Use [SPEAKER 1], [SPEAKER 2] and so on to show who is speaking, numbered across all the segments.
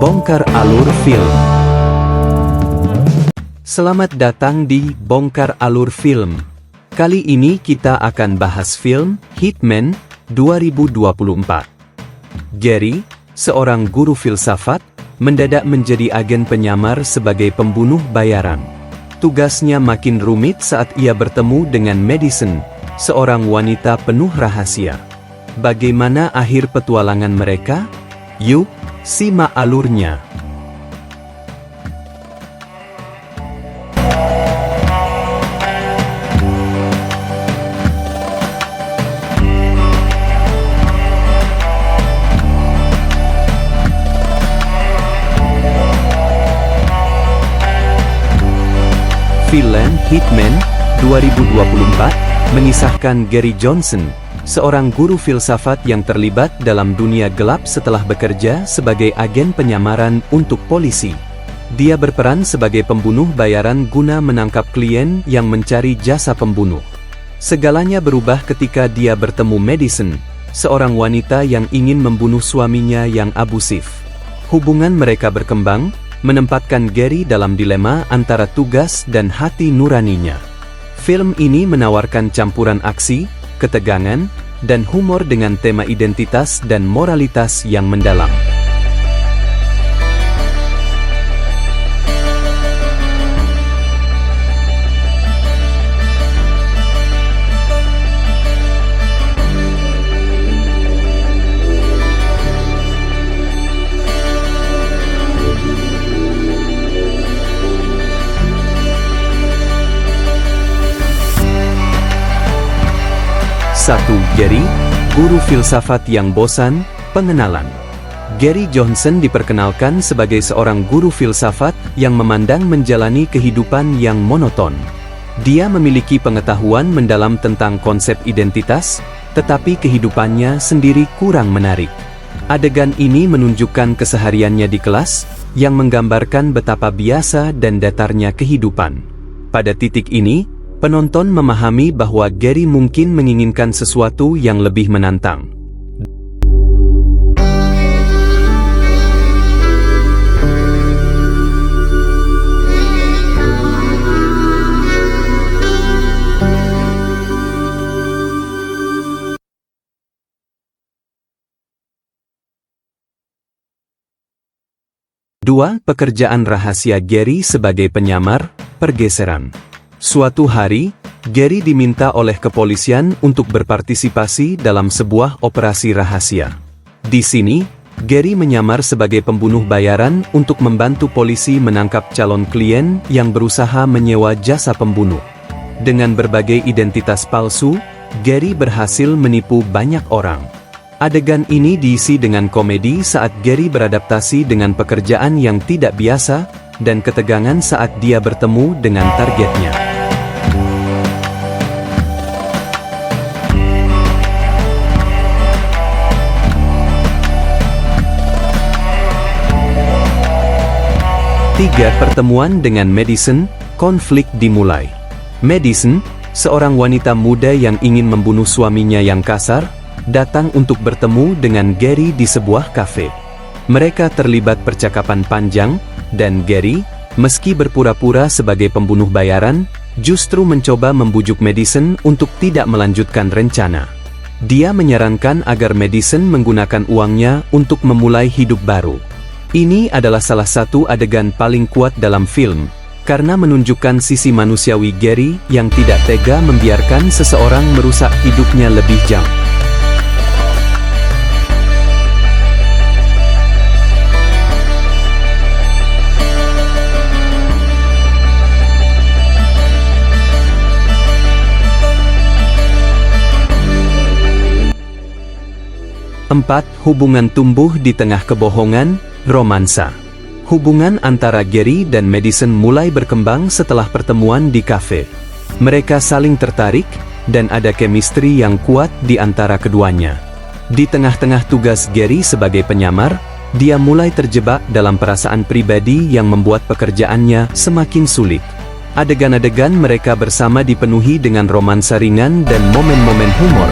[SPEAKER 1] Bongkar Alur Film. Selamat datang di Bongkar Alur Film. Kali ini kita akan bahas film Hitman 2024. Gary, seorang guru filsafat, mendadak menjadi agen penyamar sebagai pembunuh bayaran. Tugasnya makin rumit saat ia bertemu dengan Madison, seorang wanita penuh rahasia. Bagaimana akhir petualangan mereka? Yuk, simak alurnya. Film Hitman 2024 mengisahkan Gary Johnson, seorang guru filsafat yang terlibat dalam dunia gelap setelah bekerja sebagai agen penyamaran untuk polisi. Dia berperan sebagai pembunuh bayaran guna menangkap klien yang mencari jasa pembunuh. Segalanya berubah ketika dia bertemu Madison, seorang wanita yang ingin membunuh suaminya yang abusif. Hubungan mereka berkembang, menempatkan Gary dalam dilema antara tugas dan hati nuraninya. Film ini menawarkan campuran aksi, ketegangan, dan humor dengan tema identitas dan moralitas yang mendalam. Gary, guru filsafat yang bosan. Pengenalan. Gary Johnson diperkenalkan sebagai seorang guru filsafat yang memandang menjalani kehidupan yang monoton. Dia memiliki pengetahuan mendalam tentang konsep identitas, tetapi kehidupannya sendiri kurang menarik. Adegan ini menunjukkan kesehariannya di kelas, yang menggambarkan betapa biasa dan datarnya kehidupan. Pada titik ini, penonton memahami bahwa Gary mungkin menginginkan sesuatu yang lebih menantang. Dua, pekerjaan rahasia Gary sebagai penyamar, pergeseran. Suatu hari, Gary diminta oleh kepolisian untuk berpartisipasi dalam sebuah operasi rahasia. Di sini, Gary menyamar sebagai pembunuh bayaran untuk membantu polisi menangkap calon klien yang berusaha menyewa jasa pembunuh. Dengan berbagai identitas palsu, Gary berhasil menipu banyak orang. Adegan ini diisi dengan komedi saat Gary beradaptasi dengan pekerjaan yang tidak biasa, dan ketegangan saat dia bertemu dengan targetnya. Tiga, pertemuan dengan Madison, konflik dimulai. Madison, seorang wanita muda yang ingin membunuh suaminya yang kasar, datang untuk bertemu dengan Gary di sebuah kafe. Mereka terlibat percakapan panjang, dan Gary, meski berpura-pura sebagai pembunuh bayaran, justru mencoba membujuk Madison untuk tidak melanjutkan rencana. Dia menyarankan agar Madison menggunakan uangnya untuk memulai hidup baru. Ini adalah salah satu adegan paling kuat dalam film, karena menunjukkan sisi manusiawi Gary yang tidak tega membiarkan seseorang merusak hidupnya lebih jauh. Empat, hubungan tumbuh di tengah kebohongan, romansa. Hubungan antara Gary dan Madison mulai berkembang setelah pertemuan di kafe. Mereka saling tertarik, dan ada chemistry yang kuat di antara keduanya. Di tengah-tengah tugas Gary sebagai penyamar, dia mulai terjebak dalam perasaan pribadi yang membuat pekerjaannya semakin sulit. Adegan-adegan mereka bersama dipenuhi dengan romansa ringan dan momen-momen humor,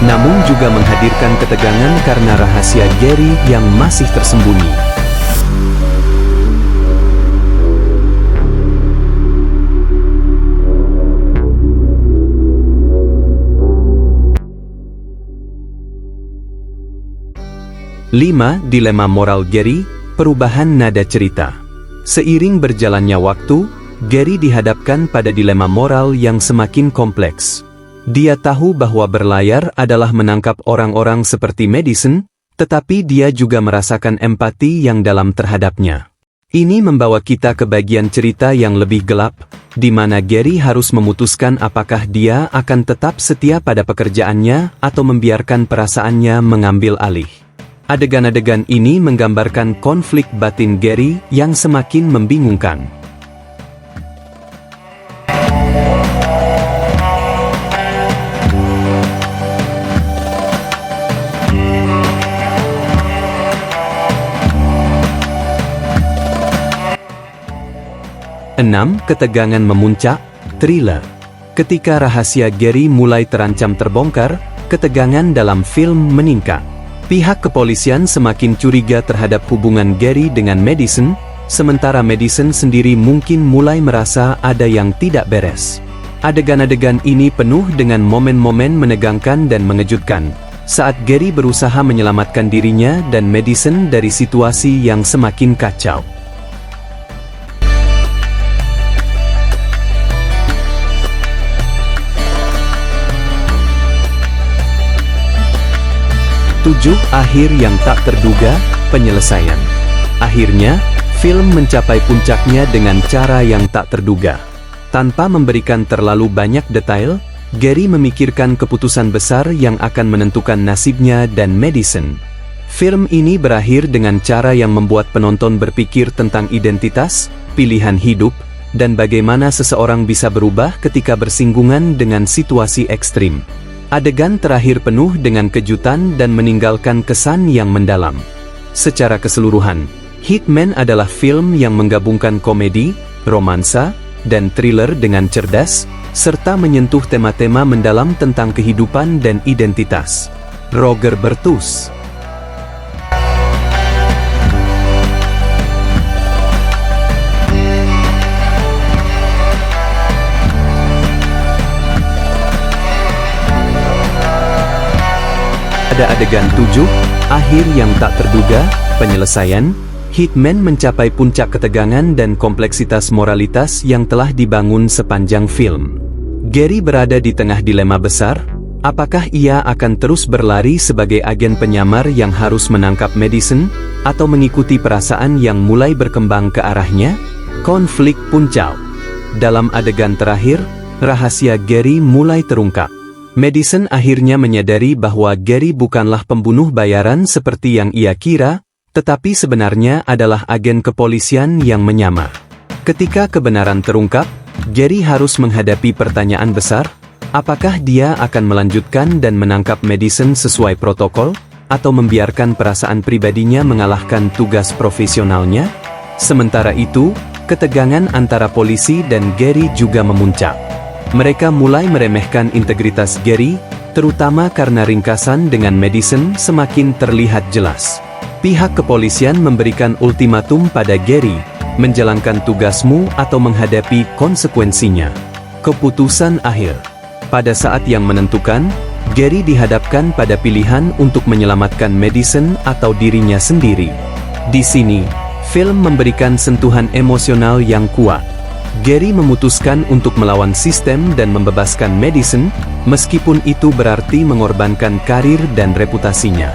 [SPEAKER 1] namun juga menghadirkan ketegangan karena rahasia Gary yang masih tersembunyi. 5. Dilema moral Gary, perubahan nada cerita. Seiring berjalannya waktu, Gary dihadapkan pada dilema moral yang semakin kompleks. Dia tahu bahwa berlayar adalah menangkap orang-orang seperti Madison, tetapi dia juga merasakan empati yang dalam terhadapnya. Ini membawa kita ke bagian cerita yang lebih gelap, di mana Gary harus memutuskan apakah dia akan tetap setia pada pekerjaannya atau membiarkan perasaannya mengambil alih. Adegan-adegan ini menggambarkan konflik batin Gary yang semakin membingungkan. Enam. Ketegangan memuncak, thriller. Ketika rahasia Gary mulai terancam terbongkar, ketegangan dalam film meningkat. Pihak kepolisian semakin curiga terhadap hubungan Gary dengan Madison, sementara Madison sendiri mungkin mulai merasa ada yang tidak beres. Adegan-adegan ini penuh dengan momen-momen menegangkan dan mengejutkan, saat Gary berusaha menyelamatkan dirinya dan Madison dari situasi yang semakin kacau. Tujuh. Akhir yang tak terduga, penyelesaian. Akhirnya, film mencapai puncaknya dengan cara yang tak terduga. Tanpa memberikan terlalu banyak detail, Gary memikirkan keputusan besar yang akan menentukan nasibnya dan Madison. Film ini berakhir dengan cara yang membuat penonton berpikir tentang identitas, pilihan hidup, dan bagaimana seseorang bisa berubah ketika bersinggungan dengan situasi ekstrim. Adegan terakhir penuh dengan kejutan dan meninggalkan kesan yang mendalam. Secara keseluruhan, Hitman adalah film yang menggabungkan komedi, romansa, dan thriller dengan cerdas, serta menyentuh tema-tema mendalam tentang kehidupan dan identitas. Roger Bertus. Pada adegan 7, akhir yang tak terduga, penyelesaian, Hitman mencapai puncak ketegangan dan kompleksitas moralitas yang telah dibangun sepanjang film. Gary berada di tengah dilema besar, apakah ia akan terus berlari sebagai agen penyamar yang harus menangkap Madison, atau mengikuti perasaan yang mulai berkembang ke arahnya? Konflik puncak. Dalam adegan terakhir, rahasia Gary mulai terungkap. Madison akhirnya menyadari bahwa Gary bukanlah pembunuh bayaran seperti yang ia kira, tetapi sebenarnya adalah agen kepolisian yang menyamar. Ketika kebenaran terungkap, Gary harus menghadapi pertanyaan besar, apakah dia akan melanjutkan dan menangkap Madison sesuai protokol, atau membiarkan perasaan pribadinya mengalahkan tugas profesionalnya? Sementara itu, ketegangan antara polisi dan Gary juga memuncak. Mereka mulai meremehkan integritas Gary, terutama karena ringkasan dengan Madison semakin terlihat jelas. Pihak kepolisian memberikan ultimatum pada Gary, menjalankan tugasmu atau menghadapi konsekuensinya. Keputusan akhir. Pada saat yang menentukan, Gary dihadapkan pada pilihan untuk menyelamatkan Madison atau dirinya sendiri. Di sini, film memberikan sentuhan emosional yang kuat. Gary memutuskan untuk melawan sistem dan membebaskan Madison, meskipun itu berarti mengorbankan karir dan reputasinya.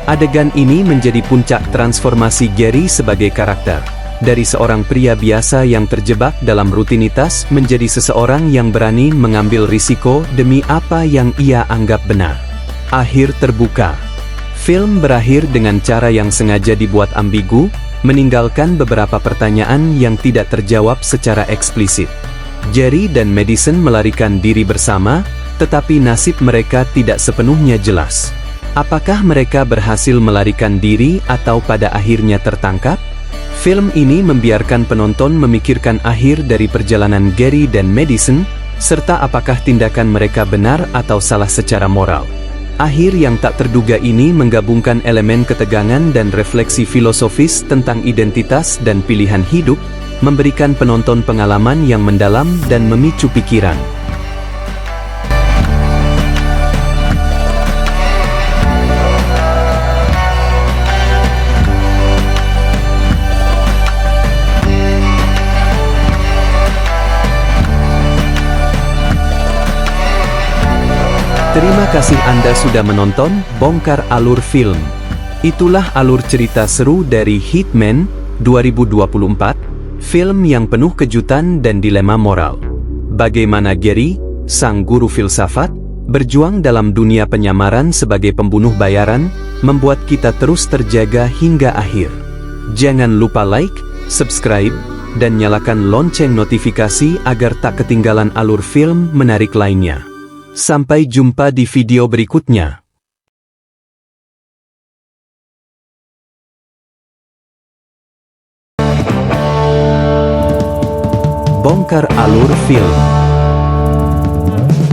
[SPEAKER 1] Adegan ini menjadi puncak transformasi Gary sebagai karakter. Dari seorang pria biasa yang terjebak dalam rutinitas menjadi seseorang yang berani mengambil risiko demi apa yang ia anggap benar. Akhir terbuka. Film berakhir dengan cara yang sengaja dibuat ambigu, meninggalkan beberapa pertanyaan yang tidak terjawab secara eksplisit. Gary dan Madison melarikan diri bersama, tetapi nasib mereka tidak sepenuhnya jelas. Apakah mereka berhasil melarikan diri atau pada akhirnya tertangkap? Film ini membiarkan penonton memikirkan akhir dari perjalanan Gary dan Madison, serta apakah tindakan mereka benar atau salah secara moral. Akhir yang tak terduga ini menggabungkan elemen ketegangan dan refleksi filosofis tentang identitas dan pilihan hidup, memberikan penonton pengalaman yang mendalam dan memicu pikiran. Terima kasih Anda sudah menonton Bongkar Alur Film. Itulah alur cerita seru dari Hitman 2024, film yang penuh kejutan dan dilema moral. Bagaimana Gary, sang guru filsafat, berjuang dalam dunia penyamaran sebagai pembunuh bayaran, membuat kita terus terjaga hingga akhir. Jangan lupa like, subscribe, dan nyalakan lonceng notifikasi agar tak ketinggalan alur film menarik lainnya. Sampai jumpa di video berikutnya. Bongkar Alur Film.